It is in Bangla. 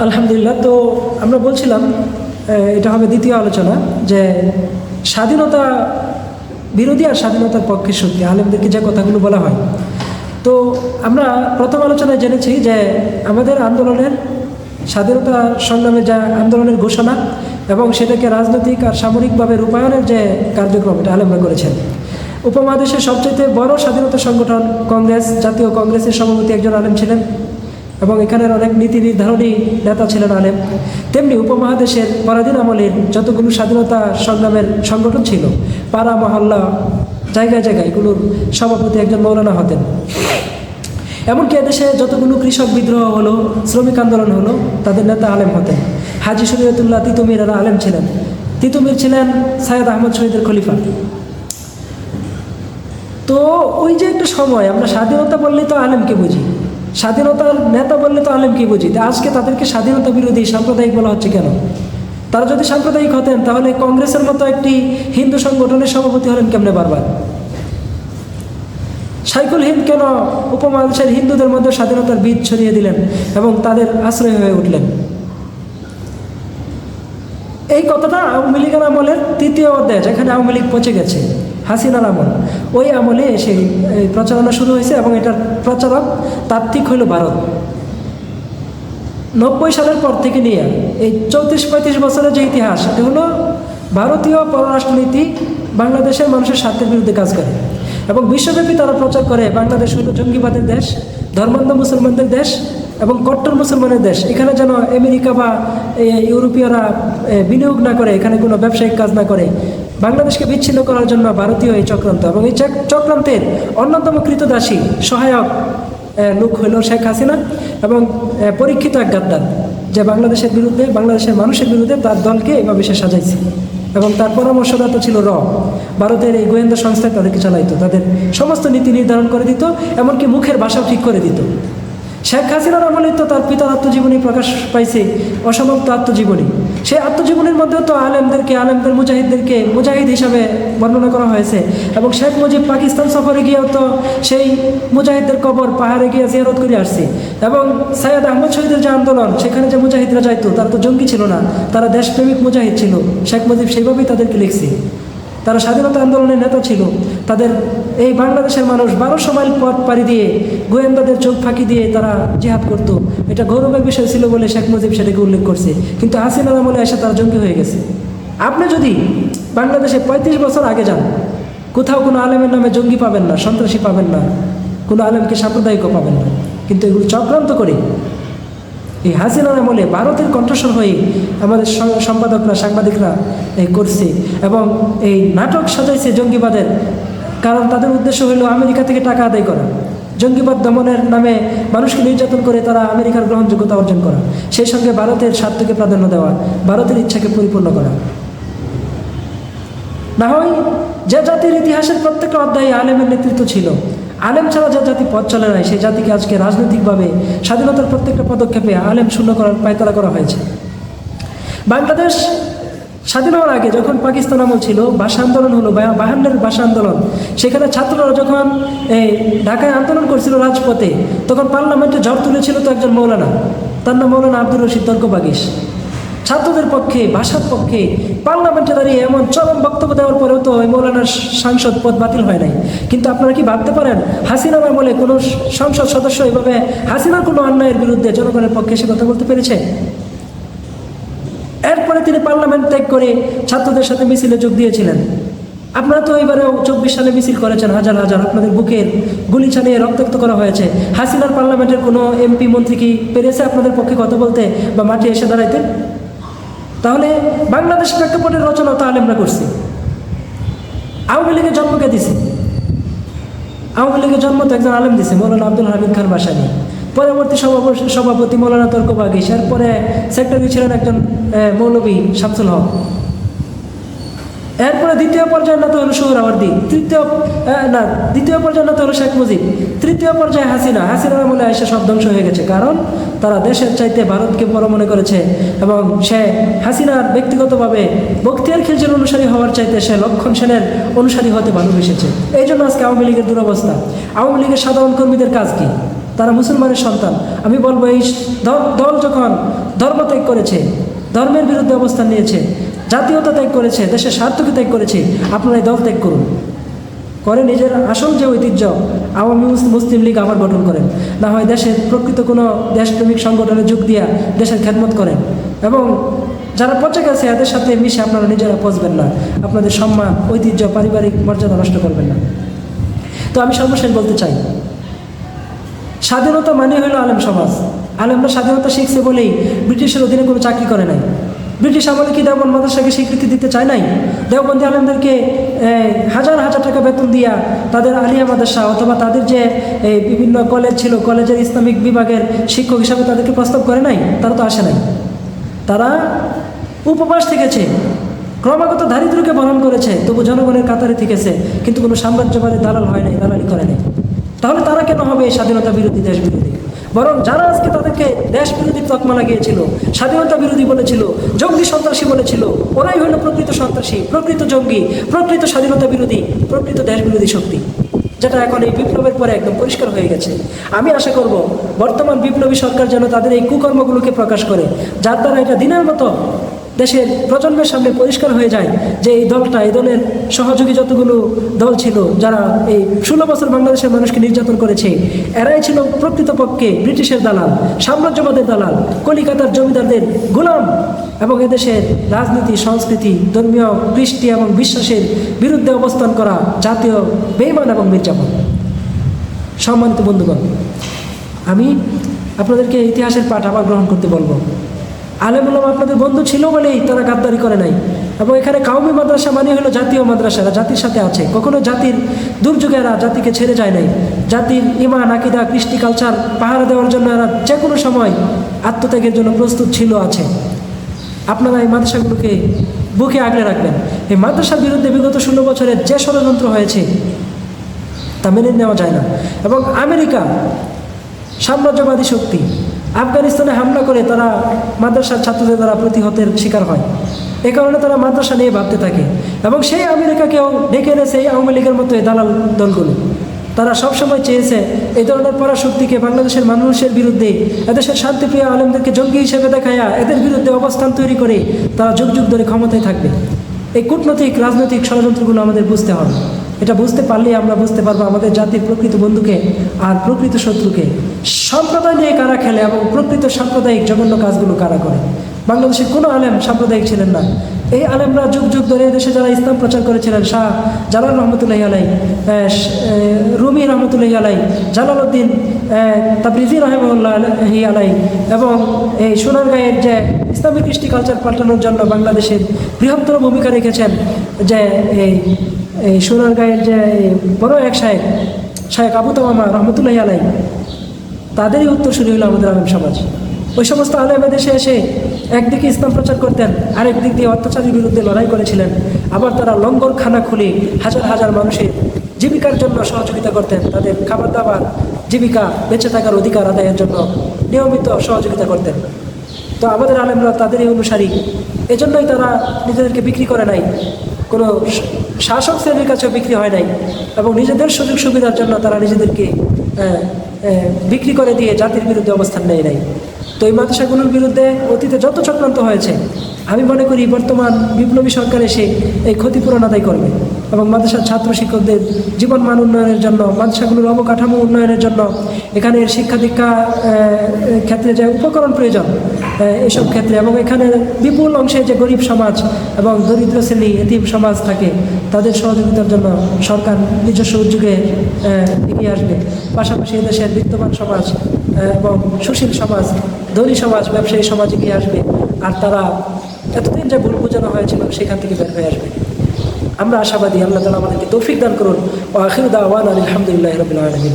আলহামদুলিল্লাহ। তো আমরা বলছিলাম এটা হবে দ্বিতীয় আলোচনা, যে স্বাধীনতা বিরোধী আর স্বাধীনতার পক্ষে শক্তি, আলেমদেরকে যে কথাগুলো বলা হয়। তো আমরা প্রথম আলোচনায় জেনেছি যে আমাদের আন্দোলনের স্বাধীনতা সংগ্রামে যা আন্দোলনের ঘোষণা এবং সেটাকে রাজনৈতিক আর সামরিকভাবে রূপায়ণের যে কার্যক্রম, এটা আলেমরা করেছেন। উপমহাদেশের সবচেয়ে বড় স্বাধীনতা সংগঠন কংগ্রেস, জাতীয় কংগ্রেসের সভাপতি একজন আলেম ছিলেন এবং এখানের অনেক নীতি নির্ধারণী নেতা ছিলেন আলেম। তেমনি উপমহাদেশের পরাধীন আমলের যতগুলো স্বাধীনতা সংগ্রামের সংগঠন ছিল, পাড়া মহল্লা জায়গায় জায়গায় এগুলোর সভাপতি একজন মৌলানা হতেন। এমনকি এদেশে যতগুলো কৃষক বিদ্রোহ হলো, শ্রমিক আন্দোলন হলো, তাদের নেতা আলেম হতেন। হাজী শরীয়তুল্লাহ তিতুমির এরা আলেম ছিলেন। তিতুমির ছিলেন সৈয়দ আহমদ শহীদের খলিফা। তো ওই যে একটা সময় আমরা স্বাধীনতা বললে তো আলেমকে বুঝি, স্বাধীনতার নেতা বললে তো আলেমকে বুঝি, আজকে তাদেরকে স্বাধীনতা বিরোধী সাম্প্রদায়িক বলা হচ্ছে কেন? তারা যদি সাম্প্রদায়িক হতেন তাহলে কংগ্রেসের মতো একটি হিন্দু সংগঠনের সভাপতি হলেন কেমনে বারবার? শাইখুল হিন্দ কেন উপমহাদেশের হিন্দুদের মধ্যে স্বাধীনতার বীজ ছড়িয়ে দিলেন এবং তাদের আশ্রয় হয়ে উঠলেন? এই কথাটা আওয়ামী লীগের আমলের তৃতীয় অধ্যায়, যেখানে আওয়ামী লীগ পচে গেছে, হাসিনার আমল, ওই আমলে সেই প্রচারণা শুরু হয়েছে এবং এটার প্রচারক তাত্ত্বিক হইল ভারত। 90 সালের পর থেকে নিয়ে এই 34-35 বছরের যে ইতিহাস, এটা হলো ভারতীয় পররাষ্ট্রনীতি বাংলাদেশের মানুষের স্বার্থের বিরুদ্ধে কাজ করে এবং বিশ্বব্যাপী তারা প্রচার করে বাংলাদেশ হইল জঙ্গিবাদের দেশ, ধর্মান্ধ মুসলমানদের দেশ এবং কট্টর মুসলমানের দেশ। এখানে যেন আমেরিকা বা ইউরোপীয়রা বিনিয়োগ না করে, এখানে কোনো ব্যবসায়িক কাজ না করে, বাংলাদেশকে বিচ্ছিন্ন করার জন্য ভারতীয় এই চক্রান্ত। এবং এই চক্রান্তের অন্যতম কৃতদাসী সহায়ক লোক হইল শেখ হাসিনা এবং পরীক্ষিত এক গাদ্দার, যে বাংলাদেশের বিরুদ্ধে, বাংলাদেশের মানুষের বিরুদ্ধে তার দলকে এভাবে সে সাজাইছে এবং তার পরামর্শদাতা ছিল ভারতের এই গোয়েন্দা সংস্থায় তাদেরকে চালাইতো, তাদের সমস্ত নীতি নির্ধারণ করে দিত, এমনকি মুখের ভাষাও ঠিক করে দিত। শেখ হাসিনার আমলে তো তার পিতার আত্মজীবনী প্রকাশ পাইছে, অসমাপ্ত আত্মজীবনী। সেই আত্মজীবনীর মধ্যেও তো আলেমদের মুজাহিদদেরকে মুজাহিদ হিসাবে বর্ণনা করা হয়েছে এবং শেখ মুজিব পাকিস্তান সফরে গিয়েও তো সেই মুজাহিদদের কবর পাহাড়ে গিয়ে জিয়ারত করে আসছে। এবং সৈয়দ আহমদ শহীদের যে আন্দোলন, সেখানে যে মুজাহিদরা যাইতো, তারা তো জঙ্গি ছিল না, তারা দেশপ্রেমিক মুজাহিদ ছিল। শেখ মুজিব সেইভাবেই তাদেরকে লিখছে। তারা স্বাধীনতা আন্দোলনের নেতা ছিল। তাদের এই বাংলাদেশের মানুষ 1200 মাইল পথ পাড়ি দিয়ে গোয়েন্দাদের চোখ ফাঁকি দিয়ে তারা জিহাদ করত। এটা গৌরবের বিষয় ছিল বলে শেখ মুজিব সেটাকে উল্লেখ করছে। কিন্তু হাসিনার আমলে এসে তারা জঙ্গি হয়ে গেছে। আপনি যদি বাংলাদেশে 35 বছর আগে যান, কোথাও কোনো আলেমের নামে জঙ্গি পাবেন না, সন্ত্রাসী পাবেন না, কোনো আলেমকে সাম্প্রদায়িকও পাবেন না। কিন্তু এগুলো চক্রান্ত করে এই হাসিনার আমলে ভারতের কণ্ঠস্বর হয়ে আমাদের সম্পাদকরা, সাংবাদিকরা করছে এবং এই নাটক সাজাইছে জঙ্গিবাদের। কারণ তাদের উদ্দেশ্য হলো আমেরিকা থেকে টাকা আদায় করা, জঙ্গিবাদ দমনের নামে মানুষকে নির্যাতন করে তারা আমেরিকার গ্রহণযোগ্যতা অর্জন করা, সেই সঙ্গে ভারতের স্বার্থকে প্রাধান্য দেওয়া, ভারতের ইচ্ছাকে পরিপূর্ণ করা। না হয় যে জাতির ইতিহাসের প্রত্যেকটা অধ্যায়ে আলেমের নেতৃত্ব ছিল, আলেম ছাড়া যে জাতি পথ চলে নাই, সেই জাতিকে আজকে রাজনৈতিকভাবে স্বাধীনতার প্রত্যেকটা পদক্ষেপে আলেম শূন্য করার পায়তারা করা হয়েছে। বাংলাদেশ স্বাধীন হওয়ার আগে যখন পাকিস্তান আমল ছিল, ভাষা আন্দোলন হলো, 52-এর ভাষা আন্দোলন, সেখানে ছাত্ররা যখন এই ঢাকায় আন্দোলন করছিল রাজপথে, তখন পার্লামেন্টে ঝড় তুলেছিল তো একজন মৌলানা, তার নাম মৌলানা আব্দুর রশিদ তর্কবাগীশ। ছাত্রদের পক্ষে, ভাষার পক্ষে পার্লামেন্টে দাঁড়িয়ে এমন চরম বক্তব্য দেওয়ার পরেও তো ওই মৌলানার সাংসদ পদ বাতিল হয় নাই। কিন্তু আপনারা কি ভাবতে পারেন হাসিনার আমলে কোনো সংসদ সদস্য এভাবে হাসিনার কোনো অন্যায়ের বিরুদ্ধে জনগণের পক্ষে সে কথা বলতে পেরেছে? এরপরে তিনি পার্লামেন্ট ত্যাগ করে ছাত্রদের সাথে মিছিলে যোগ দিয়েছিলেন। আপনারা তো এবারেও 24 সালে মিছিল করেছেন, হাজার হাজার, আপনাদের বুকের গুলি চালিয়ে রক্তাক্ত করা হয়েছে। হাসিনার পার্লামেন্টের কোনো এমপি মন্ত্রী কি পেরেছে আপনাদের পক্ষে কথা বলতে বা মাঠে এসে দাঁড়াইতে? তাহলে বাংলাদেশ প্রেক্ষাপটের রচনা তো আলেমরা করছে। আওয়ামী লীগের জন্মকে দিছে, আওয়ামী লীগের জন্ম তো একজন আলেম দিছে, মৌলানা আব্দুল হামিদ খান বাসানী। পরবর্তী সভাপতি মৌলানা তর্কবাগীশ, এরপরে সেক্রেটারি ছিলেন একজন মৌলভী শামসুল হক। এরপরে দ্বিতীয় পর্যায়ে না তো হলো সোহরাওয়ার্দী, দ্বিতীয় পর্যায়ে না তো হলো শেখ মুজিব, তৃতীয় পর্যায়ে হাসিনার আমলে এসে সব ধ্বংস হয়ে গেছে। কারণ তারা দেশের চাইতে ভারতকে বড় মনে করেছে এবং সে হাসিনার ব্যক্তিগতভাবে বখতিয়ার খিলজির অনুসারী হওয়ার চাইতে সে লক্ষণ সেনের অনুসারী হতে ভালোবেসেছে। এই জন্য আজকে আওয়ামী লীগের দুরবস্থা। আওয়ামী লীগের সাধারণ কর্মীদের কাজ কি? তারা মুসলমানের সন্তান। আমি বলবো এই দল যখন ধর্ম ত্যাগ করেছে, ধর্মের বিরুদ্ধে অবস্থান নিয়েছে, জাতীয়তা ত্যাগ করেছে, দেশের স্বার্থকে ত্যাগ করেছে, আপনারা এই দল ত্যাগ করুন, করে নিজের আসল যে ঐতিহ্য আওয়ামী মুসলিম লীগ আবার গঠন করেন, না হয় দেশের প্রকৃত কোনো দেশপ্রেমিক সংগঠনে যোগ দিয়া দেশের খেদমত করেন, এবং যারা পচে গেছে এদের সাথে মিশে আপনারা নিজেরা পচবেন না, আপনাদের সম্মান, ঐতিহ্য, পারিবারিক মর্যাদা নষ্ট করবেন না। তো আমি সর্বশেষ বলতে চাই, স্বাধীনতা মানে হলো আলেম সমাজ। আলেমরা স্বাধীনতা শিখছে বলেই ব্রিটিশের অধীনে কোনো চাকরি করে নাই। ব্রিটিশ আমলে কি দেওবন্দ মাদ্রাসাকে স্বীকৃতি দিতে চায় নাই? দেওবন্দি আলেমদেরকে হাজার হাজার টাকা বেতন দিয়া তাদের আলিয়া মাদ্রাসা অথবা তাদের যে বিভিন্ন কলেজ ছিল, কলেজের ইসলামিক বিভাগের শিক্ষক হিসাবে তাদেরকে প্রস্তাব করে নাই? তারা তো আসে নাই। তারা উপবাস থেকেছে, ক্রমাগত দারিদ্র্যকে বরণ করেছে, তবু জনগণের কাতারে থেকেছে, কিন্তু কোনো সাম্রাজ্যবাদের দালাল হয় নাই, দালালি করে নাই। তাহলে তারা কেন হবে স্বাধীনতা বিরোধী, দেশ বিরোধী? বরং যারা আজকে তাদেরকে দেশ বিরোধী তকমা লাগিয়েছিল, স্বাধীনতা বিরোধী বলেছিল, জঙ্গি সন্ত্রাসী বলেছিল, ওরাই হলো প্রকৃত সন্ত্রাসী, প্রকৃত জঙ্গি, প্রকৃত স্বাধীনতা বিরোধী, প্রকৃত দেশ বিরোধী শক্তি, যেটা এখন এই বিপ্লবের পরে একদম পরিষ্কার হয়ে গেছে। আমি আশা করব বর্তমান বিপ্লবী সরকার যেন তাদের এই কুকর্মগুলোকে প্রকাশ করে, যার দ্বারা এটা দিনের মতো দেশের প্রজন্মের সামনে পরিষ্কার হয়ে যায় যে এই দলটা, এই দলের সহযোগী যতগুলো দল ছিল যারা এই 16 বছর বাংলাদেশের মানুষকে নির্যাতন করেছে, এরাই ছিল প্রকৃতপক্ষে ব্রিটিশের দালাল, সাম্রাজ্যবাদের দালাল, কলিকাতার জমিদারদের গোলাম, এবং এদেশের রাজনীতি, সংস্কৃতি, ধর্মীয় কৃষ্টি এবং বিশ্বাসের বিরুদ্ধে অবস্থান করা জাতীয় বেঈমান এবং মির্জাফর। সম্মানিত বন্ধুগণ, আমি আপনাদেরকে ইতিহাসের পাঠ আবার গ্রহণ করতে বলবো। আলেম ওলামা আপনাদের বন্ধু ছিল বলেই তারা গাদ্দারি করে নাই, এবং এখানে কাউমি মাদ্রাসা মানে হলো জাতীয় মাদ্রাসা, এরা জাতির সাথে আছে, কখনো জাতির দুর্যোগে এরা জাতিকে ছেড়ে যায় নাই। জাতির ইমান, আকিদা, কৃষ্টি, কালচার পাহারা দেওয়ার জন্য এরা যে কোনো সময় আত্মত্যাগের জন্য প্রস্তুত ছিল, আছে। আপনারা এই মাদ্রাসাগুলোকে বুকে আগলে রাখবেন। এই মাদ্রাসার বিরুদ্ধে বিগত 16 বছরের যে ষড়যন্ত্র হয়েছে তা মেনে নেওয়া যায় না। এবং আমেরিকা সাম্রাজ্যবাদী শক্তি আফগানিস্তানে হামলা করে তারা মাদ্রাসার ছাত্রদের দ্বারা প্রতিহতের শিকার হয়। এ কারণে তারা মাদ্রাসা নিয়ে ভাবতে থাকে, এবং সেই আমেরিকাকেও ডেকে এনেছে এই আওয়ামী লীগের মতো এই দালাল দলগুলো। তারা সবসময় চেয়েছে এই ধরনের পরাশক্তিকে বাংলাদেশের মানুষের বিরুদ্ধে, এদেশের শান্তিপ্রিয় আলেমদেরকে জঙ্গি হিসেবে দেখায়া এদের বিরুদ্ধে অবস্থান তৈরি করে তারা যুগ যুগ ধরে ক্ষমতায় থাকবে। এই কূটনৈতিক রাজনৈতিক ষড়যন্ত্রগুলো আমাদের বুঝতে হবে। এটা বুঝতে পারলেই আমরা বুঝতে পারবো আমাদের জাতির প্রকৃত বন্ধুকে আর প্রকৃত শত্রুকে, সম্প্রদায় নিয়ে কারা খেলে এবং প্রকৃত সাম্প্রদায়িক জঘন্য কাজগুলো কারা করে। বাংলাদেশের কোনো আলেম সাম্প্রদায়িক ছিলেন না। এই আলেমরা যুগ যুগ ধরে দেশে যারা ইসলাম প্রচার করেছিলেন, শাহ জালাল রহমতুল্লাহি আলাই, রুমি রহমতুল্লাহি আলাই, জালালউদ্দিন তাবরিজি রহমতুল্লাহি আলাই, এবং এই সোনারগাঁয়ের যে ইসলামিক কৃষ্টি কালচার পাল্টানোর জন্য বাংলাদেশের বৃহত্তর ভূমিকা রেখেছেন যে এই সোনারগাঁয়ের যে বড় এক শায়েখ আবু তাওয়ামা রহমতুল্লাহি আলাই, তাদেরই উত্তরসূরি হলো আমাদের আলেম সমাজ। ওই সমস্ত আলেম দেশে এসে একদিকে ইসলাম প্রচার করতেন, আরেক দিক দিয়ে অত্যাচারের বিরুদ্ধে লড়াই করেছিলেন। আবার তারা লঙ্গরখানা খুলে হাজার হাজার মানুষের জীবিকার জন্য সহযোগিতা করতেন, তাদের খাবার দাবার, জীবিকা, বেঁচে থাকার অধিকার আদায়ের জন্য নিয়মিত সহযোগিতা করতেন। তো আমাদের আলেমরা তাদেরই অনুসারী, এজন্যই তারা নিজেদেরকে বিক্রি করে নাই, কোনো শাসক শ্রেণীর কাছেও বিক্রি হয় নাই, এবং নিজেদের সুযোগ সুবিধার জন্য তারা নিজেদেরকে বিক্রি করে দিয়ে জাতির বিরুদ্ধে অবস্থান নেয় নাই। তো এই মাদ্রাসাগুলোর বিরুদ্ধে অতীতে যত চক্রান্ত হয়েছে, আমি মনে করি বর্তমান বিপ্লবী সরকার এসে এই ক্ষতিপূরণ আদায় করবে, এবং মাদ্রাসার ছাত্র শিক্ষকদের জীবন মান উন্নয়নের জন্য, মাদ্রাসাগুলোর অবকাঠামো উন্নয়নের জন্য, এখানের শিক্ষা দীক্ষা ক্ষেত্রে যে উপকরণ প্রয়োজন এসব ক্ষেত্রে, এবং এখানে বিপুল অংশে যে গরিব সমাজ এবং দরিদ্র শ্রেণী, এতিম সমাজ থাকে, তাদের সহযোগিতার জন্য সরকার নিজস্ব উদ্যোগে এগিয়ে আসবে। পাশাপাশি এদেশের বিত্তবান সমাজ এবং সুশীল সমাজ, ধনী সমাজ, ব্যবসায়ী সমাজ এগিয়ে আসবে, আর তারা এতদিন যে ভুল বোঝানো হয়েছিল সেখান থেকে বের হয়ে আসবে। আমরা আশাবাদী। আল্লাহ তাআলা আমাদেরকে তৌফিক দান করুন। ওয়া আখিরু দাওয়ানা আলহামদুলিল্লাহি রাব্বিল আলামিন।